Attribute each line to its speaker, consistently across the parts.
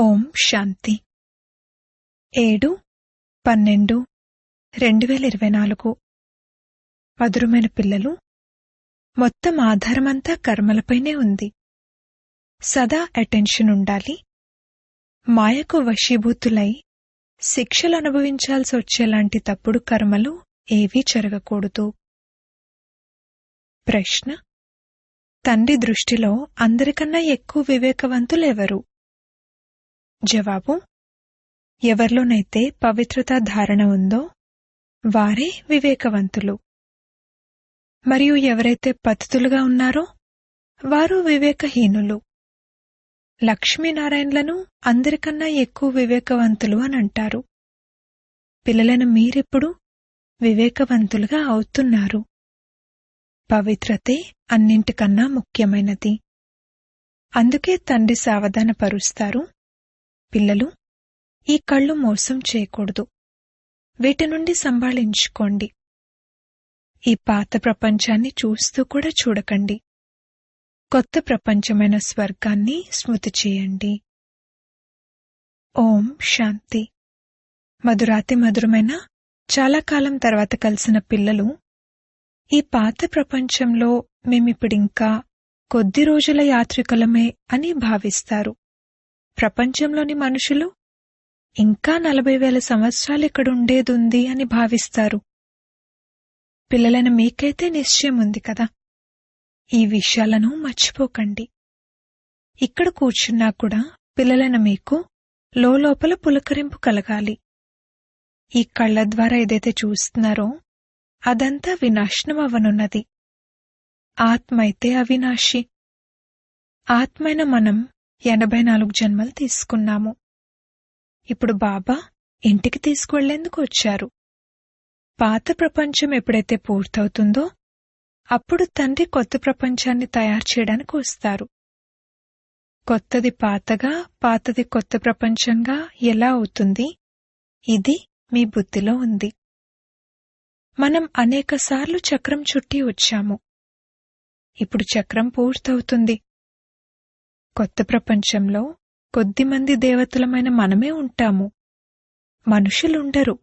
Speaker 1: ఓం శాంతి 7/12/2024 మధురమైన పిల్లలు, మొత్తం ఆధారమంతా కర్మలపైనే ఉంది. సదా అటెన్షన్ ఉండాలి. మాయకు వశీభూతులై శిక్షలు అనుభవించాల్సి వచ్చేలాంటి తప్పుడు కర్మలు ఏవీ జరగకూడదు. ప్రశ్న: తండ్రి దృష్టిలో అందరికన్నా ఎక్కువ వివేకవంతులెవరు? జవాబు: ఎవరిలోనైతే పవిత్రతా ధారణ ఉందో వారే వివేకవంతులు. మరియు ఎవరైతే పతితులుగా ఉన్నారో వారు వివేకహీనులు. లక్ష్మీనారాయణలను అందరికన్నా ఎక్కువ వివేకవంతులు అనంటారు. పిల్లలను మీరిప్పుడు వివేకవంతులుగా అవుతున్నారు. పవిత్రతే అన్నింటికన్నా ముఖ్యమైనది. అందుకే తండ్రి సావధానపరుస్తారు, పిల్లలు, ఈ కళ్ళు మోసం చేయకూడదు, వీటి నుండి సంభాళించుకోండి. ఈ పాత ప్రపంచాన్ని చూస్తూ కూడా చూడకండి. కొత్త ప్రపంచమైన స్వర్గాన్ని స్మృతి చేయండి. ఓం శాంతి. మధురాతి మధురమైన చాలా కాలం తర్వాత కలిసిన పిల్లలు, ఈ పాత ప్రపంచంలో మేమిప్పుడింకా కొద్ది రోజుల యాత్రికులమే అని భావిస్తారు. ప్రపంచంలోని మనుషులు ఇంకా 40,000 సంవత్సరాలు ఇక్కడుండేదుంది అని భావిస్తారు. పిల్లలైన మీకైతే నిశ్చయం ఉంది కదా. ఈ విషయాలను మర్చిపోకండి. ఇక్కడ కూర్చున్నా కూడా పిల్లలైన మీకు లోపల పులకరింపు కలగాలి. ఈ కళ్ల ద్వారా ఏదైతే చూస్తున్నారో అదంతా వినాశనం అవ్వనున్నది. ఆత్మ అయితే అవినాశి. ఆత్మైన మనం 84 జన్మలు తీసుకున్నాము. ఇప్పుడు బాబా ఇంటికి తీసుకువెళ్లేందుకు వచ్చారు. పాత ప్రపంచం ఎప్పుడైతే పూర్తవుతుందో అప్పుడు తండ్రి కొత్త ప్రపంచాన్ని తయారు చేయడానికి వస్తారు. కొత్తది పాతగా, పాతది కొత్త ప్రపంచంగా ఎలా అవుతుంది? ఇది మీ బుద్ధిలో ఉంది. మనం అనేకసార్లు చక్రం చుట్టి వచ్చాము. ఇప్పుడు చక్రం పూర్తవుతుంది. కొత్త ప్రపంచంలో కొద్దిమంది దేవతలమైన మనమే ఉంటాము. మనుషులుండరు.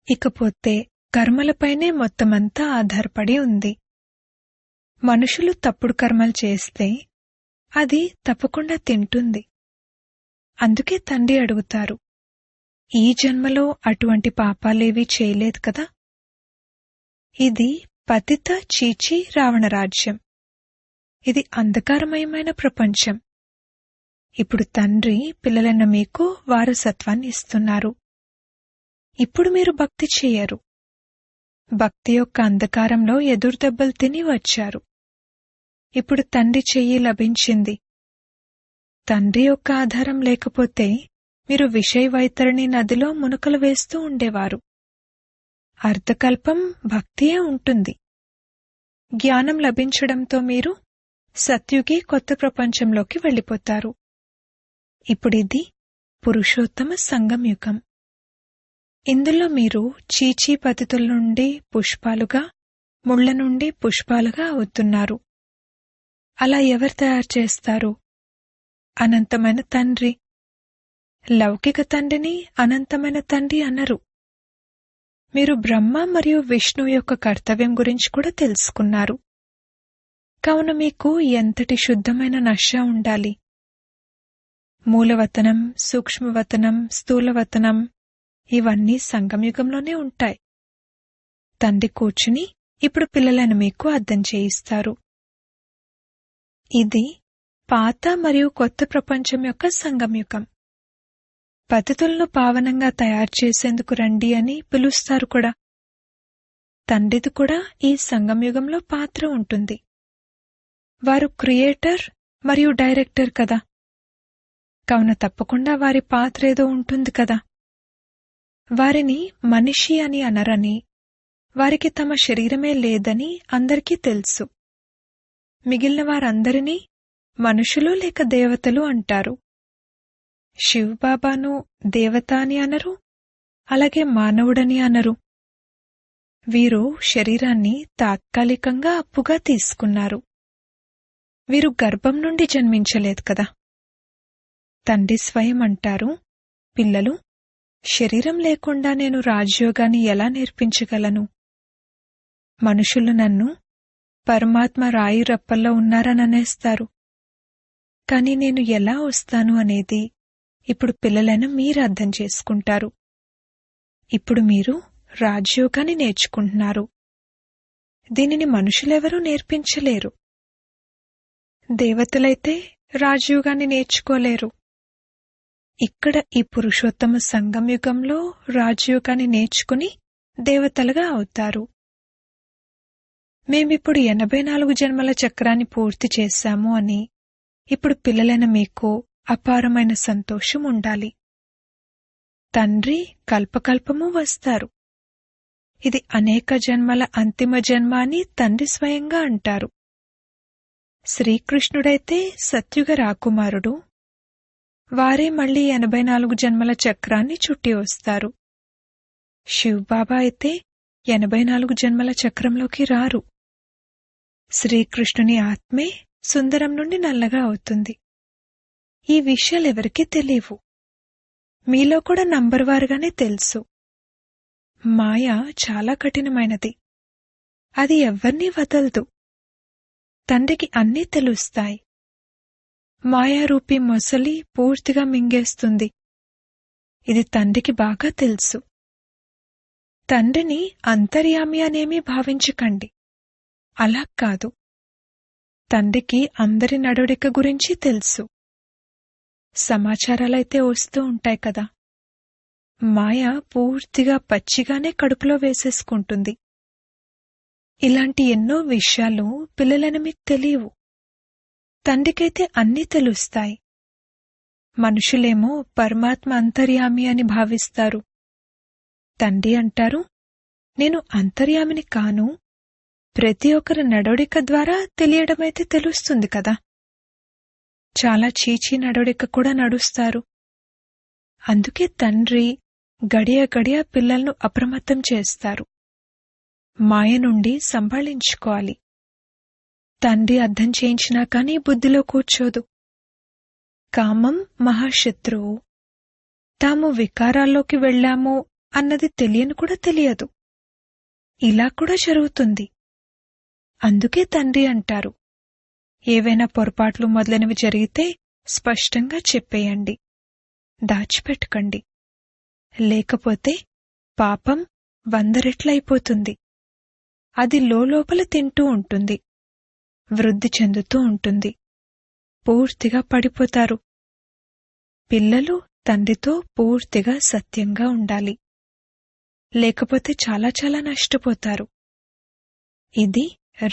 Speaker 1: ఇకపోతే కర్మలపైనే మొత్తమంతా ఆధారపడి ఉంది. మనుషులు తప్పుడు కర్మలు చేస్తే అది తప్పకుండా తింటుంది. అందుకే తండ్రి అడుగుతారు, ఈ జన్మలో అటువంటి పాపాలేవీ చేయలేదు కదా. ఇది పతిత చీచీ రావణ రాజ్యం. ఇది అంధకారమయమైన ప్రపంచం. ఇప్పుడు తండ్రి పిల్లలైన మీకు వారసత్వాన్ని ఇస్తున్నారు. ఇప్పుడు మీరు భక్తి చేయరు. భక్తి యొక్క అంధకారంలో ఎదురుదెబ్బలు తిని వచ్చారు. ఇప్పుడు తండ్రి చెయ్యి లభించింది. తండ్రి యొక్క ఆధారం లేకపోతే మీరు విషయ వైతరణి నదిలో మునకలు వేస్తూ ఉండేవారు. అర్ధకల్పం భక్తియే ఉంటుంది. జ్ఞానం లభించడంతో మీరు సత్యుగి కొత్త ప్రపంచంలోకి వెళ్ళిపోతారు. ఇప్పుడిది పురుషోత్తమ సంగం యుగం. ఇందులో మీరు చీచీ పతితుల నుండి పుష్పాలుగా, ముళ్ల నుండి పుష్పాలుగా అవుతున్నారు. అలా ఎవరు తయారు చేస్తారు? అనంతమైన తండ్రి. లౌకిక తండ్రిని అనంతమైన తండ్రి అనరు. మీరు బ్రహ్మ మరియు విష్ణువు యొక్క కర్తవ్యం గురించి కూడా తెలుసుకున్నారు. కావున మీకు ఎంతటి శుద్ధమైన నశ ఉండాలి. మూలవతనం, సూక్ష్మవతనం, స్థూలవతనం ఇవన్నీ సంగమయుగంలోనే ఉంటాయి. తండ్రి కూర్చుని ఇప్పుడు పిల్లలను మీకు అర్థం చేయిస్తారు. ఇది పాత మరియు కొత్త ప్రపంచం యొక్క సంగమయుగం. పతితులను పావనంగా తయారు చేసేందుకు రండి అని పిలుస్తారు కూడా. తండ్రిది కూడా ఈ సంగమయుగంలో పాత్ర ఉంటుంది. వారు క్రియేటర్ మరియు డైరెక్టర్ కదా. కావున తప్పకుండా వారి పాత్ర ఏదో ఉంటుంది కదా. వారిని మనిషి అని అనరని, వారికి తమ శరీరమే లేదని అందరికీ తెలుసు. మిగిలిన వారందరినీ మనుషులు లేక దేవతలు అంటారు. శివబాబాను దేవత అని అనరు, అలాగే మానవుడని అనరు. వీరు శరీరాన్ని తాత్కాలికంగా అప్పుగా తీసుకున్నారు. వీరు గర్భం నుండి జన్మించలేదు కదా. తండ్రి స్వయం అంటారు, పిల్లలు, శరీరం లేకుండా నేను రాజయోగాన్ని ఎలా నేర్పించగలను? మనుషులు నన్ను పరమాత్మ రాయి రప్పల్లో ఉన్నారననేస్తారు. కాని నేను ఎలా వస్తాను అనేది ఇప్పుడు పిల్లలైన మీరు అర్థం చేసుకుంటారు. ఇప్పుడు మీరు రాజయోగాన్ని నేర్చుకుంటున్నారు. దీనిని మనుషులెవరూ నేర్పించలేరు. దేవతలైతే రాజయోగాన్ని నేర్చుకోలేరు. ఇక్కడ ఈ పురుషోత్తమ సంగమయుగంలో రాజయోగాన్ని నేర్చుకుని దేవతలుగా అవుతారు. మేమిప్పుడు 84 జన్మల చక్రాన్ని పూర్తి చేశాము అని ఇప్పుడు పిల్లలైన మీకు అపారమైన సంతోషం ఉండాలి. తండ్రి కల్పకల్పము వస్తారు. ఇది అనేక జన్మల అంతిమ జన్మ అని తండ్రి స్వయంగా అంటారు. శ్రీకృష్ణుడైతే సత్యుగ రాకుమారుడు. వారే మళ్లీ 84 జన్మల చక్రాన్ని చుట్టి వస్తారు. శివబాబా అయితే 84 జన్మల చక్రంలోకి రారు. శ్రీకృష్ణుని ఆత్మే సుందరం నుండి నల్లగా అవుతుంది. ఈ విషయాలెవరికీ తెలియవు. మీలో కూడా నంబర్వారుగానే తెలుసు. మాయ చాలా కఠినమైనది. అది ఎవ్వర్నీ వదలదు. తండ్రికి అన్నీ తెలుస్తాయి. మాయారూపీ మొసలి పూర్తిగా మింగేస్తుంది. ఇది తండ్రికి బాగా తెలుసు. తండ్రిని అంతర్యామి అనేమీ భావించకండి. అలా కాదు. తండ్రికి అందరి నడవడిక గురించి తెలుసు. సమాచారాలైతే వస్తూ ఉంటాయి కదా. మాయ పూర్తిగా పచ్చిగానే కడుపులో వేసేసుకుంటుంది. ఇలాంటి ఎన్నో విషయాలు పిల్లలైన మీకు తెలియవు. తండ్రికైతే అన్నీ తెలుస్తాయి. మనుషులేమో పరమాత్మ అంతర్యామి అని భావిస్తారు. తండ్రి అంటారు, నేను అంతర్యామిని కాను. ప్రతి ఒక్కరి నడవడిక ద్వారా తెలియడమైతే తెలుస్తుంది కదా. చాలా చీచీ నడవడిక కూడా నడుస్తారు. అందుకే తండ్రి గడియ గడియ పిల్లలను అప్రమత్తం చేస్తారు. మాయ నుండి సంభాళించుకోవాలి. తండ్రి అర్థం చేయించినా కానీ బుద్ధిలో కూర్చోదు. కామం మహాశత్రువు. తాము వికారాల్లోకి వెళ్లాము అన్నది తెలియని కూడా తెలియదు. ఇలా కూడా జరుగుతుంది. అందుకే తండ్రి అంటారు, ఏవైనా పొరపాట్లు మొదలైనవి జరిగితే స్పష్టంగా చెప్పేయండి, దాచిపెట్టకండి. లేకపోతే పాపం 100 రెట్లయిపోతుంది. అది లోపల తింటూ ఉంటుంది, వృద్ధి చెందుతూ ఉంటుంది. పూర్తిగా పడిపోతారు. పిల్లలు తండ్రితో పూర్తిగా సత్యంగా ఉండాలి. లేకపోతే చాలా చాలా నష్టపోతారు. ఇది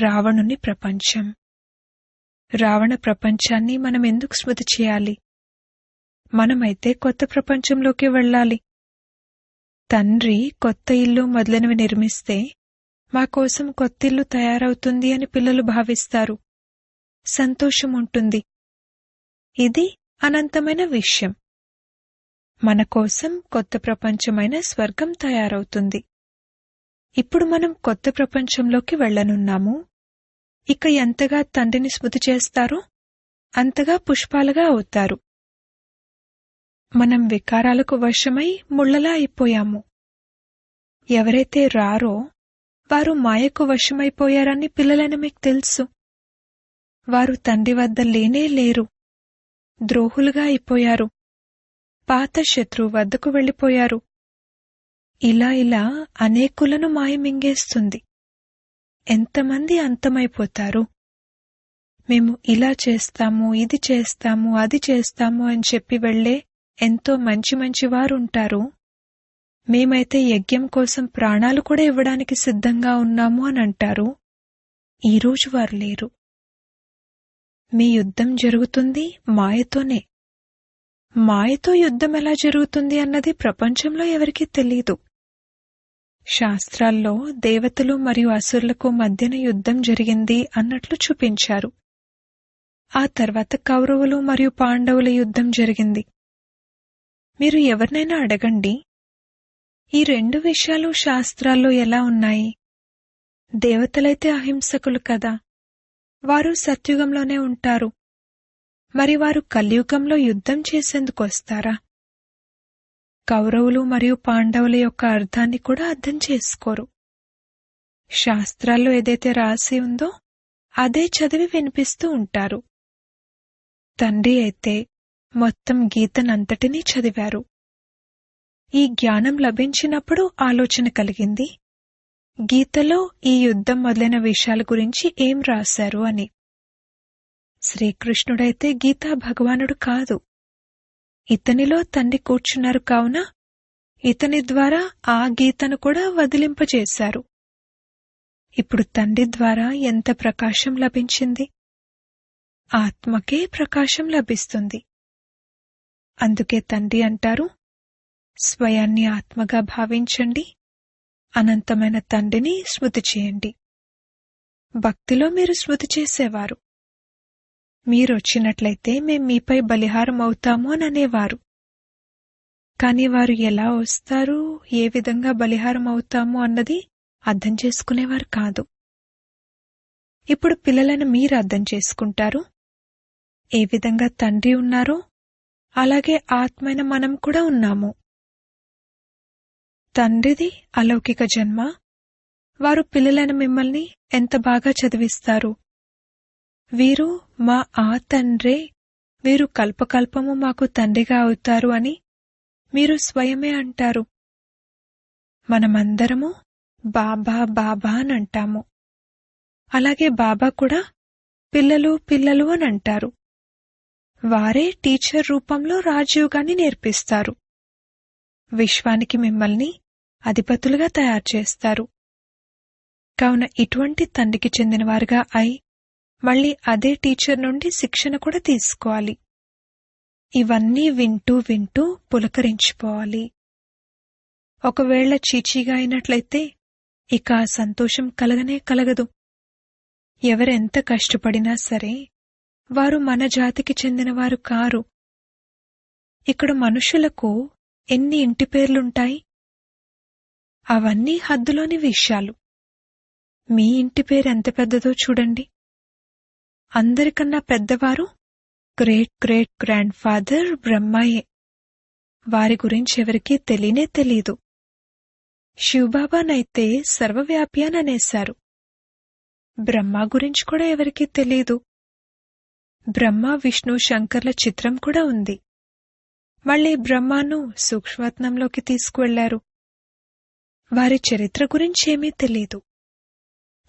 Speaker 1: రావణుని ప్రపంచం. రావణ ప్రపంచాన్ని మనం ఎందుకు స్మృతి చేయాలి? మనమైతే కొత్త ప్రపంచంలోకి వెళ్ళాలి. తండ్రి కొత్త ఇల్లు మొదలైనవి నిర్మిస్తే మా కోసం కొత్త ఇల్లు తయారవుతుంది అని పిల్లలు భావిస్తారు. సంతోషం ఉంటుంది. ఇది అనంతమైన విషయం. మన కోసం కొత్త ప్రపంచమైన స్వర్గం తయారవుతుంది. ఇప్పుడు మనం కొత్త ప్రపంచంలోకి వెళ్లనున్నాము. ఇక ఎంతగా తండ్రిని స్మృతి చేస్తారో అంతగా పుష్పాలుగా అవుతారు. మనం వికారాలకు వశమై ముళ్లలా అయిపోయాము. ఎవరైతే రారో వారు మాయకు వశమైపోయారని పిల్లలైన మీకు తెలుసు. వారు తండ్రి వద్ద లేనే లేరు. ద్రోహులుగా అయిపోయారు. పాత శత్రువు వద్దకు వెళ్లిపోయారు. ఇలా ఇలా అనేకులను మాయ మింగేస్తుంది. ఎంతమంది అంతమైపోతారు. మేము ఇలా చేస్తాము, ఇది చేస్తాము, అది చేస్తాము అని చెప్పి వెళ్లే ఎంతో మంచి మంచివారుంటారు. మేమైతే యజ్ఞం కోసం ప్రాణాలు కూడా ఇవ్వడానికి సిద్ధంగా ఉన్నాము అని అంటారు. ఈరోజు వారు లేరు. మీ యుద్ధం జరుగుతుంది మాయతోనే. మాయతో యుద్ధం ఎలా జరుగుతుంది అన్నది ప్రపంచంలో ఎవరికీ తెలీదు. శాస్త్రాల్లో దేవతలు మరియు అసురులకు మధ్యన యుద్ధం జరిగింది అన్నట్లు చూపించారు. ఆ తర్వాత కౌరవులు మరియు పాండవుల యుద్ధం జరిగింది. మీరు ఎవరినైనా అడగండి, ఈ 2 విషయాలు శాస్త్రాల్లో ఎలా ఉన్నాయి? దేవతలైతే అహింసకులు కదా, వారు సత్యుగంలోనే ఉంటారు. మరి వారు కలియుగంలో యుద్ధం చేసేందుకొస్తారా? కౌరవులు మరియు పాండవుల యొక్క అర్థాన్ని కూడా అర్థం చేసుకోరు. శాస్త్రాల్లో ఏదైతే రాసి ఉందో అదే చదివి వినిపిస్తూ ఉంటారు. తండ్రి అయితే మొత్తం గీతనంతటినీ చదివారు. ఈ జ్ఞానం లభించినప్పుడు ఆలోచన కలిగింది, గీతలో ఈ యుద్ధం మొదలైన విషయాల గురించి ఏం రాశారు అని. శ్రీకృష్ణుడైతే గీతా భగవానుడు కాదు. ఇతనిలో తండ్రి కూర్చున్నారు కావున ఇతని ద్వారా ఆ గీతను కూడా వదిలింపజేశారు. ఇప్పుడు తండ్రి ద్వారా ఎంత ప్రకాశం లభించింది? ఆత్మకే ప్రకాశం లభిస్తుంది. అందుకే తండ్రి అంటారు, స్వయాన్ని ఆత్మగా భావించండి, అనంతమైన తండ్రిని స్మృతి చేయండి. భక్తిలో మీరు స్మృతి చేసేవారు. మీరొచ్చినట్లయితే మేం మీపై బలిహారం అవుతాము అని అనేవారు. కాని వారు ఎలా వస్తారు, ఏ విధంగా బలిహారం అవుతాము అన్నది అర్థం చేసుకునేవారు కాదు. ఇప్పుడు పిల్లలను మీరు అర్థం చేసుకుంటారు. ఏ విధంగా తండ్రి ఉన్నారో అలాగే ఆత్మైన మనం కూడా ఉన్నాము. తండ్రిది అలౌకిక జన్మ. వారు పిల్లలైన మిమ్మల్ని ఎంత బాగా చదివిస్తారు. వీరు మా ఆ తండ్రే, వీరు కల్పకల్పము మాకు తండ్రిగా అవుతారు అని మీరు స్వయమే అంటారు. మనమందరము బాబా బాబా అని అంటాము. అలాగే బాబా కూడా పిల్లలు పిల్లలు అని అంటారు. వారే టీచర్ రూపంలో రాజయోగాన్ని నేర్పిస్తారు. విశ్వానికి మిమ్మల్ని అధిపతులుగా తయారు చేస్తారు. కావున ఇటువంటి తండ్రికి చెందినవారుగా అయి మళ్ళీ అదే టీచర్ నుండి శిక్షణ కూడా తీసుకోవాలి. ఇవన్నీ వింటూ వింటూ పులకరించిపోవాలి. ఒకవేళ చీచీగా అయినట్లయితే ఇక ఆ సంతోషం కలగనే కలగదు. ఎవరెంత కష్టపడినా సరే వారు మన జాతికి చెందినవారు కారు. ఇక్కడ మనుషులకు ఎన్ని ఇంటి పేర్లుంటాయి? అవన్నీ హద్దులోని విషయాలు. మీ ఇంటి పేరెంత పెద్దదో చూడండి. అందరికన్నా పెద్దవారు గ్రేట్ గ్రేట్ గ్రాండ్ ఫాదర్ బ్రహ్మాయే. వారి గురించి ఎవరికీ తెలియనే తెలీదు. శివబాబానైతే సర్వవ్యాపి అని అనేశారు. బ్రహ్మ గురించి కూడా ఎవరికీ తెలీదు. బ్రహ్మ విష్ణు శంకర్ల చిత్రం కూడా ఉంది. మళ్లీ బ్రహ్మను సూక్ష్మవత్నంలోకి తీసుకువెళ్లారు. వారి చరిత్ర గురించి ఏమీ తెలీదు.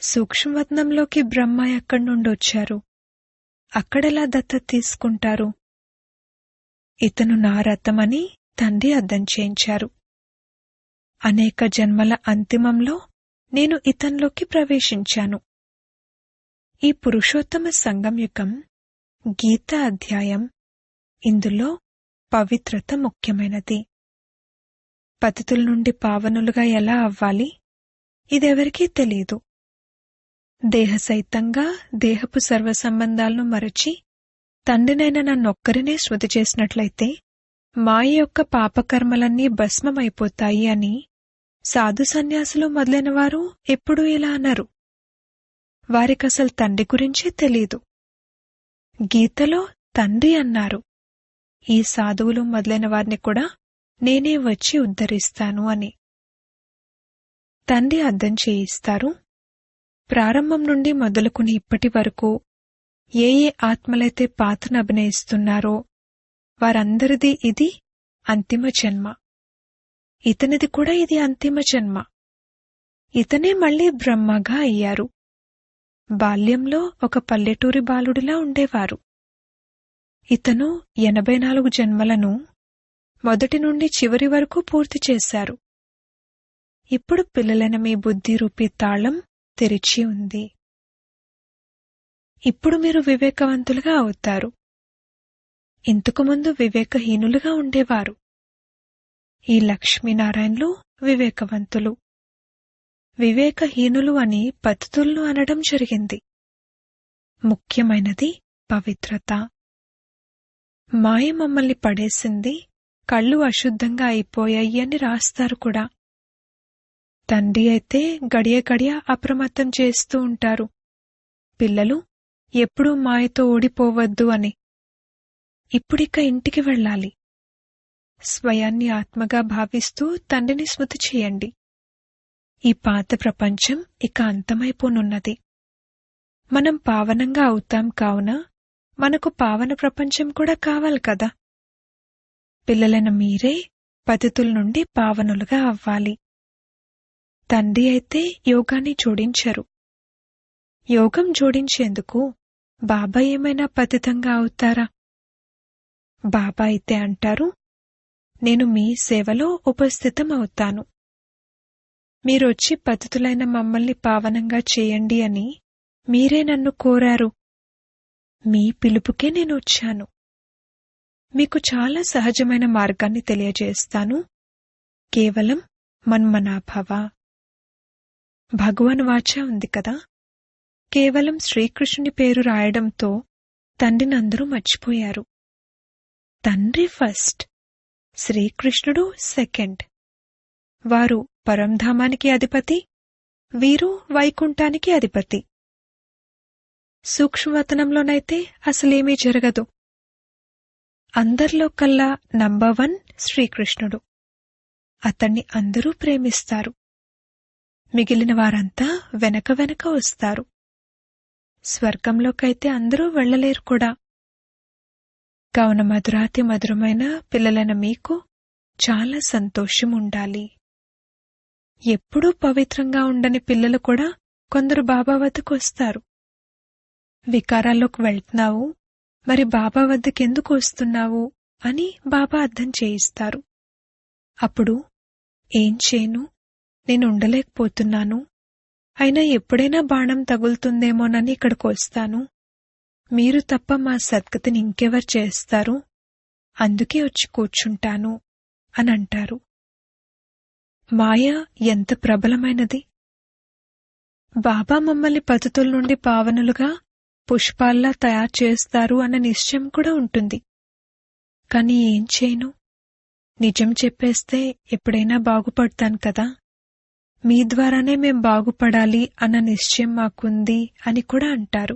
Speaker 1: సూక్ష్మవత్నంలోకి బ్రహ్మ ఎక్కడి నుండి వచ్చారు, అక్కడెలా దత్తత తీసుకుంటారు? ఇతను నా రథమని తండ్రి అర్థం చేయించారు. అనేక జన్మల అంతిమంలో నేను ఇతనిలోకి ప్రవేశించాను. ఈ పురుషోత్తమ సంగమయుగం గీత అధ్యాయం. ఇందులో పవిత్రత ముఖ్యమైనది. పతితుల నుండి పావనులుగా ఎలా అవ్వాలి, ఇదెవరికీ తెలీదు. దేహసహితంగా దేహపు సర్వ సంబంధాలను మరచి తండ్రినైన నన్నొక్కరినే శృతి చేసినట్లయితే మాయ యొక్క పాపకర్మలన్నీ భస్మమైపోతాయి అని సాధు సన్యాసులు మొదలైన వారు ఎప్పుడూ ఇలా అనరు. వారికసలు తండ్రి గురించే తెలీదు. గీతలో తండ్రి అన్నారు, ఈ సాధువులు మొదలైన వారిని కూడా నేనే వచ్చి ఉద్ధరిస్తాను అని. తండ్రి అర్థం చేయిస్తారు. ప్రారంభం నుండి మొదలుకుని ఇప్పటి వరకు ఏ ఏ ఆత్మలైతే పాత్రను అభినయిస్తున్నారో వారందరిది ఇది అంతిమ జన్మ. ఇతనిది కూడా ఇది అంతిమ జన్మ. ఇతనే మళ్లీ బ్రహ్మగా అయ్యారు. బాల్యంలో ఒక పల్లెటూరి బాలుడిలా ఉండేవారు. ఇతను 84 జన్మలను మొదటి నుండి చివరి వరకు పూర్తి చేశారు. ఇప్పుడు పిల్లలైన మీ బుద్ధి రూపీ తాళం తెరిచి ఉంది. ఇప్పుడు మీరు వివేకవంతులుగా అవుతారు. ఇంతకుముందు వివేకహీనులుగా ఉండేవారు. ఈ లక్ష్మీనారాయణలు వివేకవంతులు. వివేకహీనులు అని పతితులను అనడం జరిగింది. ముఖ్యమైనది పవిత్రత. మాయ మమ్మల్ని పడేసింది, కళ్ళు అశుద్ధంగా అయిపోయాయి అని రాస్తారు కూడా. తండ్రి అయితే గడియ గడియ అప్రమత్తం చేస్తూ ఉంటారు. పిల్లలు ఎప్పుడూ మాయతో ఓడిపోవద్దు అని. ఇప్పుడిక ఇంటికి వెళ్ళాలి. స్వయాన్ని ఆత్మగా భావిస్తూ తండ్రిని స్మృతి చేయండి. ఈ పాత ప్రపంచం ఇక అంతమైపోనున్నది. మనం పావనంగా అవుతాం కావున మనకు పావన ప్రపంచం కూడా కావాలి కదా. పిల్లలైన మీరే పతితుల నుండి పావనులుగా అవ్వాలి. తండ్రి అయితే యోగాన్ని జోడించరు. యోగం జోడించేందుకు బాబా ఏమైనా పతితంగా అవుతారా? బాబా అయితే అంటారు, నేను మీ సేవలో ఉపస్థితం అవుతాను. మీరొచ్చి పతితులైన మమ్మల్ని పావనంగా చేయండి అని మీరే నన్ను కోరారు. మీ పిలుపుకే నేను వచ్చాను. మీకు చాలా సహజమైన మార్గాన్ని తెలియజేస్తాను. కేవలం మన్మనాభవ. భగవాన్ వాచ ఉంది కదా. కేవలం శ్రీకృష్ణుని పేరు రాయడంతో తండ్రిని అందరూ మర్చిపోయారు. తండ్రి ఫస్ట్, శ్రీకృష్ణుడు సెకండ్. వారు పరంధామానికి అధిపతి, వీరు వైకుంఠానికి అధిపతి. సూక్ష్మవతనంలోనైతే అసలేమీ జరగదు. అందరిలో కల్లా నంబర్ 1 శ్రీకృష్ణుడు. అతన్ని అందరూ ప్రేమిస్తారు. మిగిలిన వారంతా వెనక వెనక వస్తారు. స్వర్గంలోకైతే అందరూ వెళ్లలేరు కూడా. కావున మధురాతి మధురమైన పిల్లలైన మీకు చాలా సంతోషం ఉండాలి. ఎప్పుడూ పవిత్రంగా ఉండని పిల్లలు కూడా కొందరు బాబా వద్దకు వస్తారు. వికారాల్లోకి వెళ్తున్నావు, మరి బాబా వద్దకెందుకు వస్తున్నావు అని బాబా అర్థం చేయిస్తారు. అప్పుడు ఏం చేయను, నేను ఉండలేకపోతున్నాను, అయినా ఎప్పుడైనా బాణం తగులుతుందేమోనని ఇక్కడికి వస్తాను. మీరు తప్ప మా సద్గతిని ఇంకెవరు చేస్తారు, అందుకే వచ్చి కూర్చుంటాను అని అంటారు. మాయ ఎంత ప్రబలమైనది. బాబా మమ్మల్ని పతితుల నుండి పావనులుగా పుష్పాల్లా తయారు చేస్తారు అన్న నిశ్చయం కూడా ఉంటుంది. కాని ఏం చేయను, నిజం చెప్పేస్తే ఎప్పుడైనా బాగుపడతాను కదా. మీ ద్వారానే మేం బాగుపడాలి అన్న నిశ్చయం మాకుంది అని కూడా అంటారు.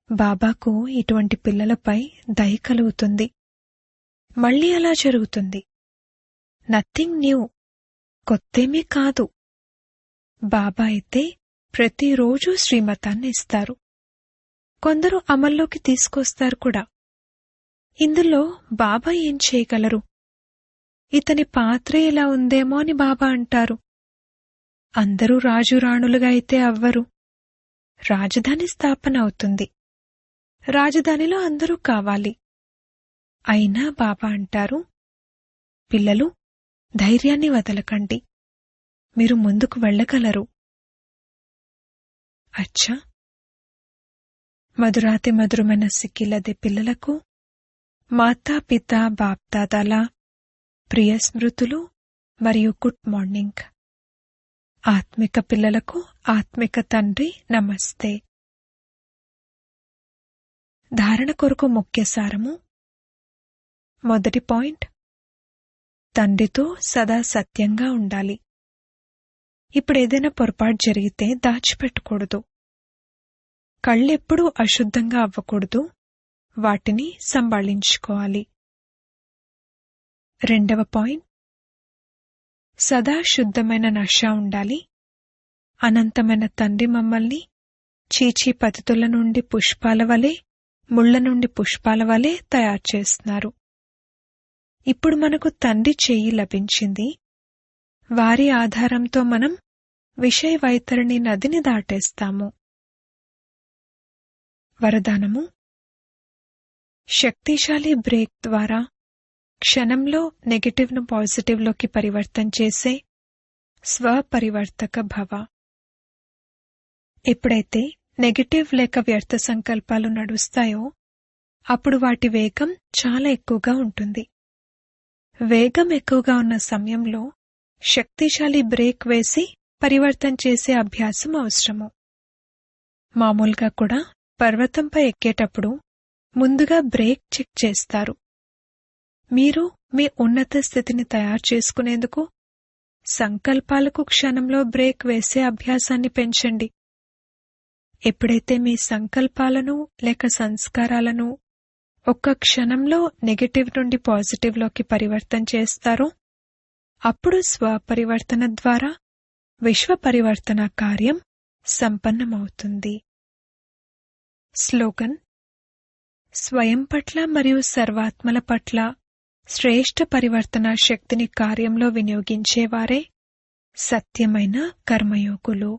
Speaker 1: బాబాకు ఇటువంటి పిల్లలపై దయ కలుగుతుంది. మళ్ళీ అలా జరుగుతుంది. నథింగ్ న్యూ, కొత్తేమీ కాదు. బాబా అయితే ప్రతిరోజూ శ్రీమతాన్ని ఇస్తారు. కొందరు అమల్లోకి తీసుకొస్తారు కూడా. ఇందులో బాబా ఏం చేయగలరు? ఇతని పాత్ర ఇలా ఉందేమో అని బాబా అంటారు. అందరూ రాజురాణులుగా అయితే అవ్వరు. రాజధాని స్థాపన అవుతుంది. రాజధానిలో అందరూ కావాలి. అయినా బాబా అంటారు, పిల్లలు, ధైర్యాన్ని వదలకండి, మీరు ముందుకు వెళ్ళగలరు. అచ్చా, మధురాతి మధురమైన సిక్కిలదే పిల్లలకు మాతాపిత బాప్దాదాల ప్రియ స్మృతులు మరియు గుడ్ మార్నింగ్. ఆత్మిక పిల్లలకు ఆత్మిక తండ్రి నమస్తే. ధారణ కొరకు ముఖ్య సారము. మొదటి పాయింట్, తండ్రితో సదా సత్యంగా ఉండాలి. ఇప్పుడేదైనా పొరపాటు జరిగితే దాచిపెట్టకూడదు. కళ్ళెప్పుడూ అశుద్ధంగా అవ్వకూడదు, వాటిని సంభాళించుకోవాలి. రెండవ పాయింట్, సదా శుద్ధమైన నష ఉండాలి. అనంతమైన తండ్రి మమ్మల్ని చీచీ పతితుల నుండి పుష్పాల వలె, ముళ్ల నుండి పుష్పాల వలె తయారు చేస్తున్నారు. ఇప్పుడు మనకు తండ్రి చెయ్యి లభించింది. వారి ఆధారంతో మనం విషయ వైతరణి నదిని దాటేస్తాము. వరదానము. శక్తిశాలి బ్రేక్ ద్వారా క్షణంలో నెగటివ్ను పాజిటివ్లోకి పరివర్తన చేసే స్వపరివర్తక భవ. ఎప్పుడైతే నెగటివ్ లేక వ్యర్థ సంకల్పాలు నడుస్తాయో అప్పుడు వాటి వేగం చాలా ఎక్కువగా ఉంటుంది. వేగం ఎక్కువగా ఉన్న సమయంలో శక్తిశాలి బ్రేక్ వేసి పరివర్తన చేసే అభ్యాసం అవసరము. మామూలుగా కూడా పర్వతంపై ఎక్కేటప్పుడు ముందుగా బ్రేక్ చెక్ చేస్తారు. మీరు మీ ఉన్నత స్థితిని తయారు చేసుకునేందుకు సంకల్పాలకు క్షణంలో బ్రేక్ వేసే అభ్యాసాన్ని పెంచండి. ఎప్పుడైతే మీ సంకల్పాలను లేక సంస్కారాలను ఒక్క క్షణంలో నెగటివ్ నుండి పాజిటివ్లోకి పరివర్తన చేస్తారో అప్పుడు స్వపరివర్తన ద్వారా విశ్వ పరివర్తన కార్యం సంపన్నమవుతుంది. స్లోగన్: స్వయం పట్ల మరియు సర్వాత్మల పట్ల శ్రేష్ఠ పరివర్తన శక్తిని కార్యంలో వినియోగించేవారే సత్యమైన కర్మయోగులు.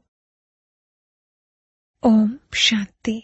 Speaker 1: ఓం శాంతి.